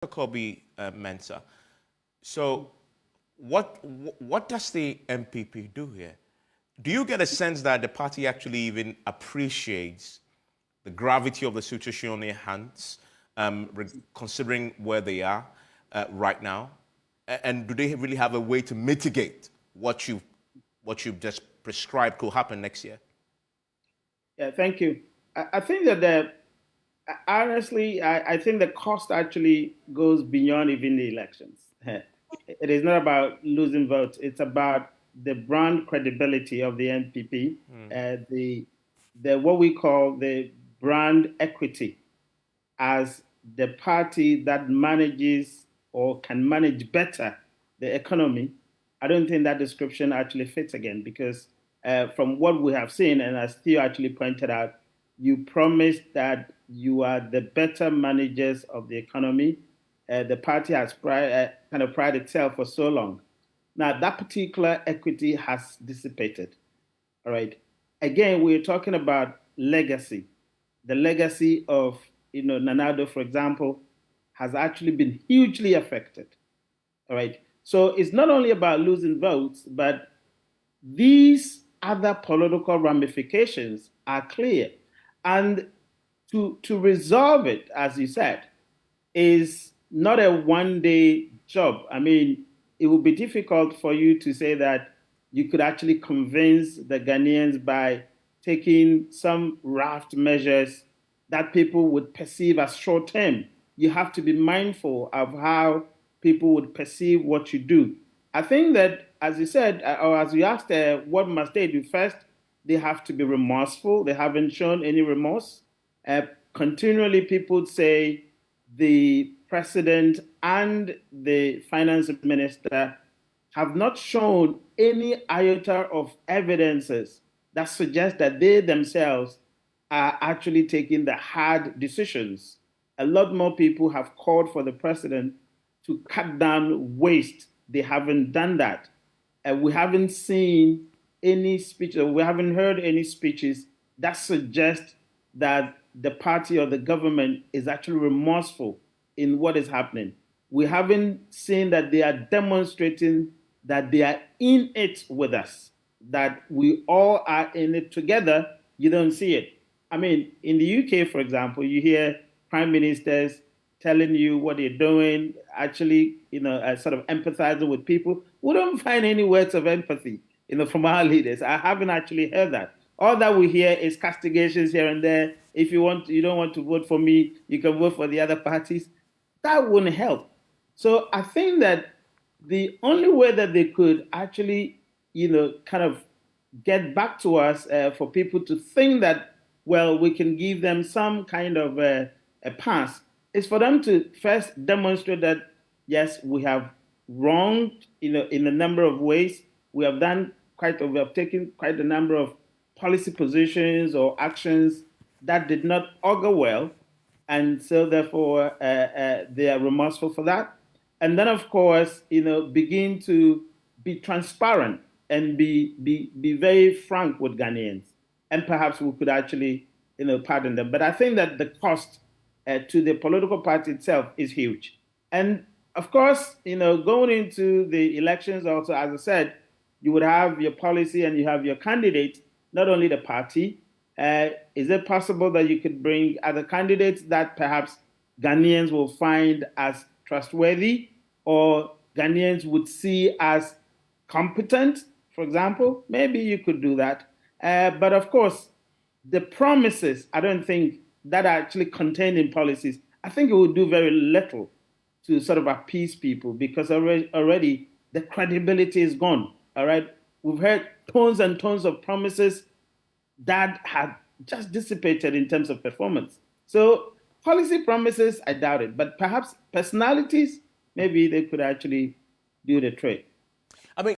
Kobby Mensah. So, what does the NPP do here? Do you get a sense that the party actually even appreciates the gravity of the situation on their hands, considering where they are right now, and do they really have a way to mitigate what you've just prescribed could happen next year? Yeah, thank you. I think that honestly, I think the cost actually goes beyond even the elections. It is not about losing votes. It's about the brand credibility of the NPP, the what we call the brand equity as the party that manages or can manage better the economy. I don't think that description actually fits again because from what we have seen, and as Theo actually pointed out, you promised that you are the better managers of the economy. The party has kind of prided itself for so long. Now, that particular equity has dissipated. All right. Again, we're talking about legacy. The legacy of Nanado, for example, has actually been hugely affected. All right. So it's not only about losing votes, but these other political ramifications are clear. And to resolve it, as you said, is not a one-day job. I mean, it would be difficult for you to say that you could actually convince the Ghanaians by taking some raft measures that people would perceive as short-term. You have to be mindful of how people would perceive what you do. I think that, as you said, or as you asked, what must they do first? They have to be remorseful. They haven't shown any remorse. Continually, people say the president and the finance minister have not shown any iota of evidences that suggest that they themselves are actually taking the hard decisions. A lot more people have called for the president to cut down waste. They haven't done that. We haven't seen any speech, or we haven't heard any speeches that suggest that the party or the government is actually remorseful in what is happening. We haven't seen that they are demonstrating that they are in it with us, that we all are in it together. You don't see it. I mean, in the UK, for example, you hear prime ministers telling you what they're doing, actually, sort of empathizing with people. We don't find any words of empathy, from our leaders. I haven't actually heard that. All that we hear is castigations here and there. If you don't want to vote for me, you can vote for the other parties. That wouldn't help. So I think that the only way that they could actually, kind of get back to us for people to think that, well, we can give them some kind of a pass is for them to first demonstrate that, yes, we have wronged, in a number of ways. We have taken quite a number of policy positions or actions that did not augur well, and so therefore they are remorseful for that. And then, of course, begin to be transparent and be very frank with Ghanaians, and perhaps we could actually, pardon them. But I think that the cost to the political party itself is huge. And of course, going into the elections also, as I said, you would have your policy and you have your candidate, not only the party. Is it possible that you could bring other candidates that perhaps Ghanaians will find as trustworthy or Ghanaians would see as competent, for example? Maybe you could do that. But of course, the promises, I don't think that are actually contained in policies, I think it will do very little to sort of appease people because already the credibility is gone. All right. We've heard tons and tons of promises that have just dissipated in terms of performance. So policy promises, I doubt it, but perhaps personalities, maybe they could actually do the trick.